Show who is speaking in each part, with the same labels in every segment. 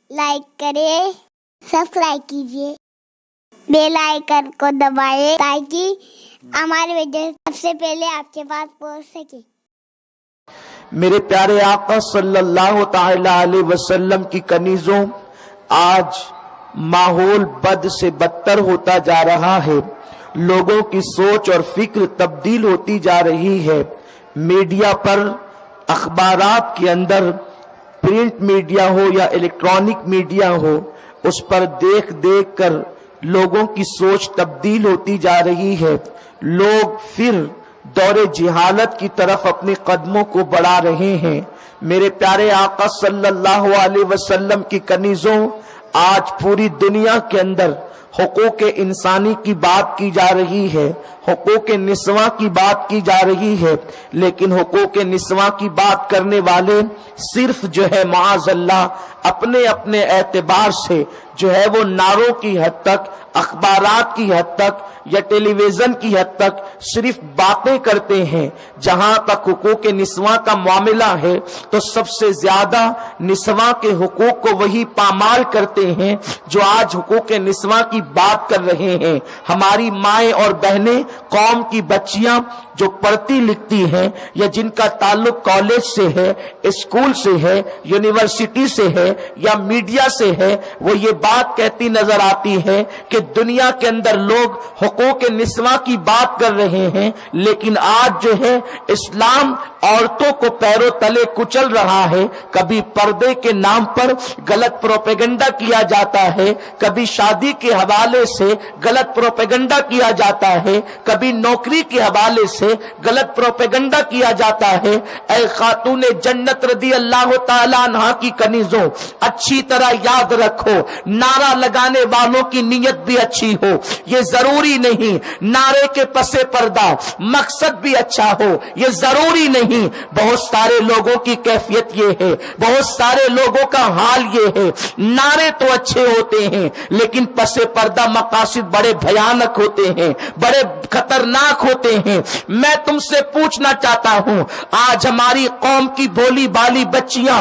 Speaker 1: Like کریں، subscribe کیجیے، bell icon کو دبائیں تاکہ ہماری ویڈیو سب سے پہلے آپ کے پاس پہنچ سکے۔
Speaker 2: میرے پیارے آقا صلی اللہ تعالی علیہ وسلم کی کنیزوں، آج ماحول بد سے بدتر ہوتا جا رہا ہے، لوگوں کی سوچ اور فکر تبدیل ہوتی جا رہی ہے۔ میڈیا پر، اخبارات کے اندر، پرنٹ میڈیا ہو یا الیکٹرانک میڈیا ہو، اس پر دیکھ دیکھ کر لوگوں کی سوچ تبدیل ہوتی جا رہی ہے۔ لوگ پھر دور جہالت کی طرف اپنے قدموں کو بڑھا رہے ہیں۔ میرے پیارے آقا صلی اللہ علیہ وسلم کی کنیزوں، آج پوری دنیا کے اندر حقوق انسانی کی بات کی جا رہی ہے، حقوق نسواں کی بات کی جا رہی ہے، لیکن حقوق نسواں کی بات کرنے والے صرف جو ہے معاذ اللہ اپنے اپنے اعتبار سے جو ہے وہ نعروں کی حد تک، اخبارات کی حد تک یا ٹیلی ویژن کی حد تک صرف باتیں کرتے ہیں۔ جہاں تک حقوق نسواں کا معاملہ ہے تو سب سے زیادہ نسواں کے حقوق کو وہی پامال کرتے ہیں جو آج حقوق نسواں کی بات کر رہے ہیں۔ ہماری مائیں اور بہنیں، قوم کی بچیاں جو پڑھتی لکھتی ہیں یا جن کا تعلق کالج سے ہے، اسکول سے ہے، یونیورسٹی سے ہے یا میڈیا سے ہے، وہ یہ بات کہتی نظر آتی ہے کہ دنیا کے اندر لوگ حقوق نسواں کی بات کر رہے ہیں، لیکن آج جو ہے اسلام عورتوں کو پیروں تلے کچل رہا ہے۔ کبھی پردے کے نام پر غلط پروپیگنڈا کیا جاتا ہے، کبھی شادی کے حوالے سے غلط پروپیگنڈا کیا جاتا ہے، کبھی نوکری کے حوالے سے غلط پروپیگنڈا کیا جاتا ہے۔ اے خاتون جنت رضی اللہ تعالی عنہا کی کنیزوں، اچھی طرح یاد رکھو، نعرہ لگانے والوں کی نیت بھی اچھی ہو، یہ ضروری نہیں نعرے کے پس پردہ مقصد بھی اچھا ہو، یہ ضروری نہیں۔ بہت سارے لوگوں کی کیفیت یہ ہے، بہت سارے لوگوں کا حال یہ ہے، نعرے تو اچھے ہوتے ہیں لیکن پس پردہ مقاصد بڑے بھیانک ہوتے ہیں، بڑے خطرناک ہوتے ہیں۔ میں تم سے پوچھنا چاہتا ہوں، آج ہماری قوم کی بھولی بالی بچیاں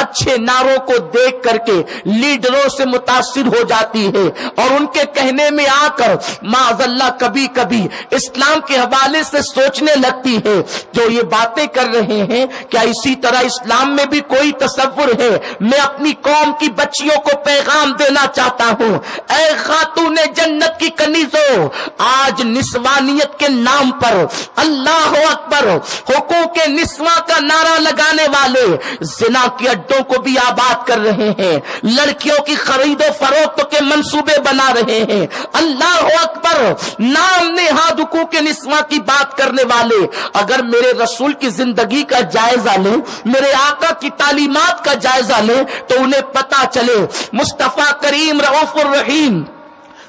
Speaker 2: اچھے نعروں کو دیکھ کر کے لیڈروں سے متاثر ہو جاتی ہے اور ان کے کہنے میں آ کر معاذ اللہ کبھی کبھی اسلام کے حوالے سے سوچنے لگتی ہے جو یہ باتیں کر رہے ہیں کیا اسی طرح اسلام میں بھی کوئی تصور ہے؟ میں اپنی قوم کی بچیوں کو پیغام دینا چاہتا ہوں، اے خاتون جنت کی کنیزوں، آج نسوانیت کے نام پر اللہ اکبر حقوق نسواں کا نعرہ لگانے والے زنا کے اڈوں کو بھی آباد کر رہے ہیں، لڑکیوں کی خرید و فروخت کے منصوبے بنا رہے ہیں۔ اللہ اکبر، نام نہاد حقوق نسواں کی بات کرنے والے اگر میرے رسول کی زندگی کا جائزہ لیں، میرے آقا کی تعلیمات کا جائزہ لیں تو انہیں پتا چلے مصطفیٰ کریم رؤوف الرحیم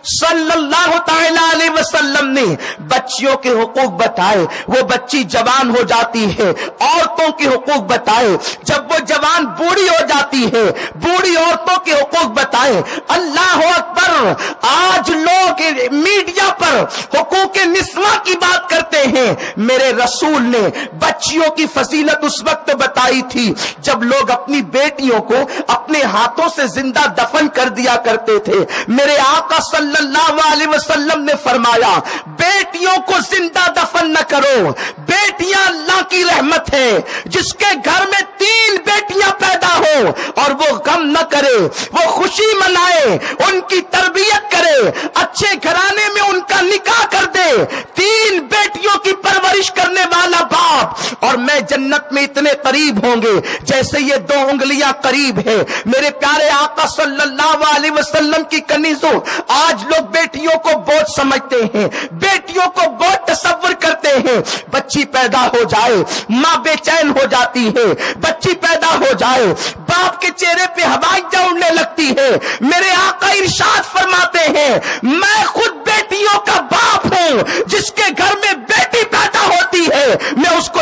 Speaker 2: صلی اللہ تعالی علیہ وسلم نے بچیوں کے حقوق بتائے، وہ بچی جوان ہو جاتی ہے، عورتوں کے حقوق بتائے، جب وہ جوان بوڑھی ہو جاتی ہے بوڑھی عورتوں کے حقوق بتائے۔ اللہ اکبر، آج لوگ میڈیا پر حقوق نسواں کی بات کرتے ہیں، میرے رسول نے بچیوں کی فضیلت اس وقت بتائی تھی جب لوگ اپنی بیٹیوں کو اپنے ہاتھوں سے زندہ دفن کر دیا کرتے تھے۔ میرے آقا صلی اللہ علیہ وسلم نے فرمایا بیٹیوں کو زندہ دفن نہ کرو، بیٹیاں اللہ کی رحمت ہے، جس کے گھر میں 3 بیٹیاں پیدا ہو اور وہ غم نہ کرے، وہ خوشی منائے، ان کی تربیت کرے، اچھے گھرانے میں ان کا نکاح کر دے، 3 بیٹیوں کی پرورش کرنے والا باپ اور میں جنت میں اتنے قریب ہوں گے جیسے یہ 2 انگلیاں قریب ہے۔ میرے پیارے آقا صلی اللہ علیہ وسلم کی کنیزوں، آج لوگ بیٹیوں کو بوجھ سمجھتے ہیں، بیٹیوں کو بوجھ تصور کرتے ہیں۔ بچی پیدا ہو جائے ماں بے چین ہو جاتی ہے، بچی پیدا ہو جائے باپ کے چہرے پہ ہوائیں اڑنے لگتی ہے۔ میرے آقا ارشاد فرماتے ہیں میں خود بیٹیوں کا باپ ہوں، جس کے گھر میں بیٹی پیدا ہوتی ہے میں اس کو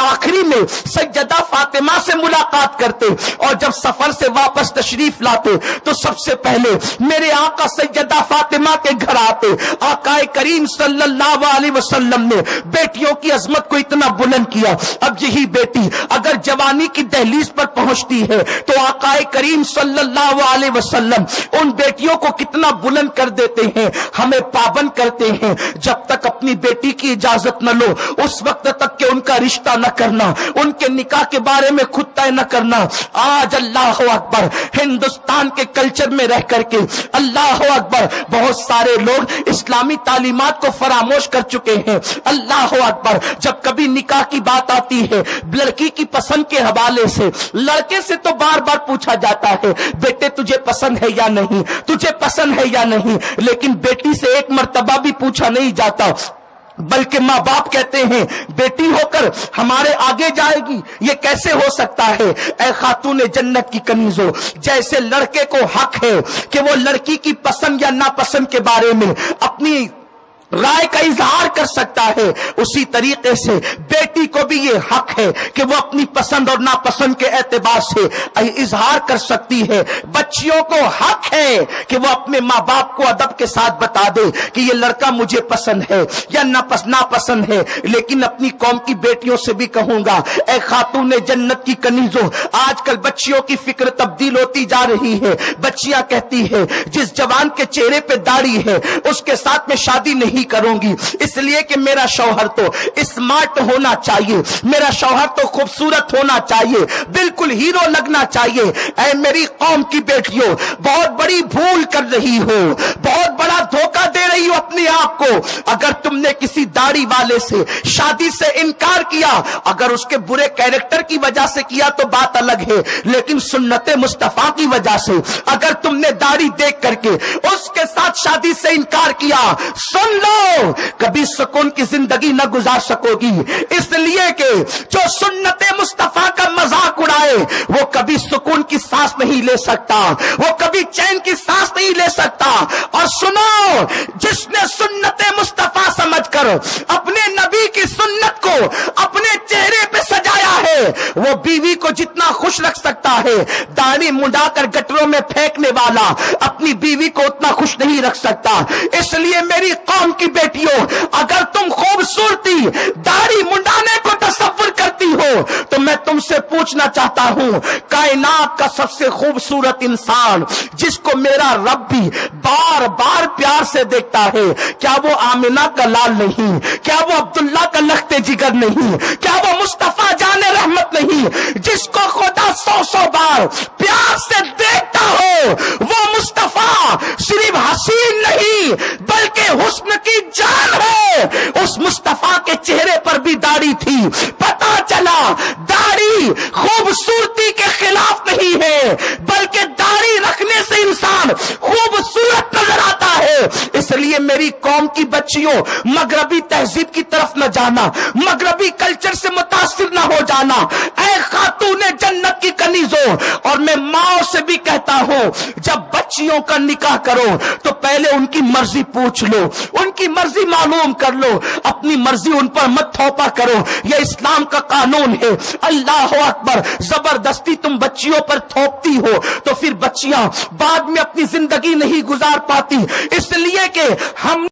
Speaker 2: آخری میں سیدہ فاطمہ سے ملاقات کرتے اور جب سفر سے واپس تشریف لاتے تو سب سے پہلے میرے آقا سیدہ فاطمہ کے گھر آتے. آقا کریم صلی اللہ علیہ وسلم نے بیٹیوں کی عظمت کو اتنا بلند کیا. اب یہی بیٹی اگر جوانی کی دہلیز پر پہنچتی ہے تو آقا کریم صلی اللہ علیہ وسلم ان بیٹیوں کو کتنا بلند کر دیتے ہیں, ہمیں پابند کرتے ہیں جب تک اپنی بیٹی کی اجازت نہ لو اس وقت تک کہ ان کا رشتہ نہ کرنا, ان کے نکاح کے بارے میں خود طے نہ کرنا. آج اللہ اکبر ہندوستان کے کلچر میں رہ کر کے اللہ اکبر بہت سارے لوگ اسلامی تعلیمات کو فراموش کر چکے ہیں. اللہ اکبر جب کبھی نکاح کی بات آتی ہے لڑکی کی پسند کے حوالے سے لڑکے سے تو بار بار پوچھا جاتا ہے بیٹے تجھے پسند ہے یا نہیں, تجھے پسند ہے یا نہیں, لیکن بیٹی سے ایک مرتبہ بھی پوچھا نہیں جاتا بلکہ ماں باپ کہتے ہیں بیٹی ہو کر ہمارے آگے جائے گی, یہ کیسے ہو سکتا ہے. اے خاتون جنت کی کنیزوں, جیسے لڑکے کو حق ہے کہ وہ لڑکی کی پسند یا ناپسند کے بارے میں اپنی رائے کا اظہار کر سکتا ہے, اسی طریقے سے بیٹی کو بھی یہ حق ہے کہ وہ اپنی پسند اور ناپسند کے اعتبار سے اظہار کر سکتی ہے. بچیوں کو حق ہے کہ وہ اپنے ماں باپ کو ادب کے ساتھ بتا دے کہ یہ لڑکا مجھے پسند ہے یا ناپسند ہے. لیکن اپنی قوم کی بیٹیوں سے بھی کہوں گا, اے خاتون جنت کی کنیزوں, آج کل بچیوں کی فکر تبدیل ہوتی جا رہی ہے. بچیاں کہتی ہے جس جوان کے چہرے پہ داڑھی ہے اس کے ساتھ میں شادی نہیں کروں گی, اس لیے کہ میرا شوہر تو اسمارٹ ہونا چاہیے, میرا شوہر تو خوبصورت ہونا چاہیے, بالکل ہیرو لگنا چاہیے. اے میری قوم کی بیٹیوں, بہت بڑی بھول کر رہی ہو, بہت بڑا دھوکہ دے رہی ہو اپنے آپ کو. اگر تم نے کسی داڑھی والے سے شادی سے انکار کیا, اگر اس کے برے کیریکٹر کی وجہ سے کیا تو بات الگ ہے, لیکن سنت مصطفیٰ کی وجہ سے اگر تم نے داڑھی دیکھ کر کے اس کے ساتھ شادی سے انکار کیا, سن لو کبھی سکون کی زندگی نہ گزار سکو گی. اس لیے کہ جو سنت مصطفیٰ کا مذاق اڑائے وہ کبھی سکون کی سانس نہیں لے سکتا, وہ کبھی چین کی سانس نہیں لے سکتا. اور سنو, جس نے سنت مصطفیٰ سمجھ کر اپنے نبی کی سنت کو اپنے چہرے پہ سجایا ہے وہ بیوی کو جتنا خوش رکھ سکتا ہے, داڑھی منڈا کر گٹروں میں پھینکنے والا اپنی بیوی کو اتنا خوش نہیں رکھ سکتا. اس لیے میری قوم کی بیٹیوں, اگر تم خوبصورتی داڑھی منڈانے کو تصور کرتی ہو تو میں تم سے پوچھنا چاہتا ہوں, کائنات کا سب سے خوبصورت انسان جس کو میرا رب بھی بار بار پیار سے دیکھتا ہے, کیا وہ آمنہ کا لال نہیں, کیا وہ عبداللہ کا لخت جگر نہیں, کیا وہ مصطفیٰ جان رحمت نہیں, جس کو خدا 100 بار پیار سے دیکھتا ہو وہ مصطفیٰ صرف حسین نہیں بلکہ حسن کی جان ہے. اس مصطفیٰ کے چہرے پر بھی داڑھی تھی, پتا چلا داڑھی خوبصورتی کے خلاف نہیں ہے بلکہ داڑھی رکھنے سے انسان خوبصورت نظر آتا ہے. اس لیے میری قوم کی بچیوں, مغربی تہذیب کی طرف نہ جانا, مغربی کلچر سے متاثر نہ ہو جانا. اے خاتون جنت کی کنیزوں, اور میں ماں سے بھی کہتا ہوں جب بچیوں کا نکاح کرو تو پہلے ان کی مرضی پوچھ لو, ان کی مرضی معلوم کر لو, اپنی مرضی ان پر مت تھوپا کرو, یہ اسلام کا قانون ہے. اللہ اکبر, زبردستی تم بچیوں پر تھوپتی ہو تو پھر بچیاں بعد میں اپنی زندگی نہیں گزار پاتی. اس لیے کہ ہم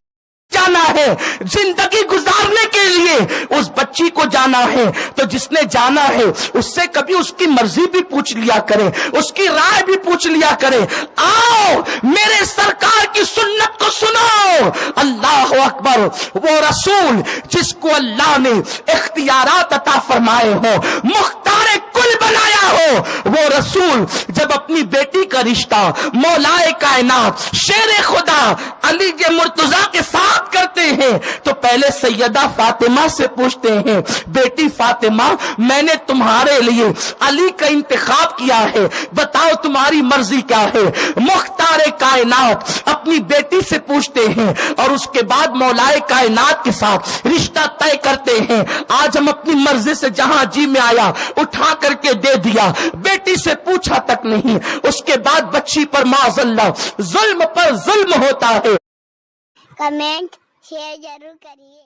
Speaker 2: جانا ہے زندگی گزارنے کے لیے, اس بچی کو جانا ہے تو جس نے جانا ہے اس سے کبھی اس کی مرضی بھی پوچھ لیا کرے, اس کی رائے بھی پوچھ لیا کرے. آؤ میرے سرکار کی سنت کو سنو. اللہ اکبر, وہ رسول جس کو اللہ نے اختیارات عطا فرمائے ہو, مختار کل بنایا ہو, وہ رسول جب اپنی بیٹی کا رشتہ مولائے کائنات شیر خدا علی مرتضیٰ کے ساتھ کرتے ہیں تو پہلے سیدہ فاطمہ سے پوچھتے ہیں, بیٹی فاطمہ میں نے تمہارے لیے علی کا انتخاب کیا ہے, بتاؤ تمہاری مرضی کیا ہے. مختار کائنات اپنی بیٹی سے پوچھتے ہیں اور اس کے بعد مولائے کائنات کے ساتھ رشتہ طے کرتے ہیں. آج ہم اپنی مرضی سے جہاں جی میں آیا اٹھا کر کے دے دیا, بیٹی سے پوچھا تک نہیں. اس کے بعد بچی پر معاذ اللہ ظلم پر ظلم ہوتا ہے.
Speaker 1: کمنٹ شیئر ضرور کریے.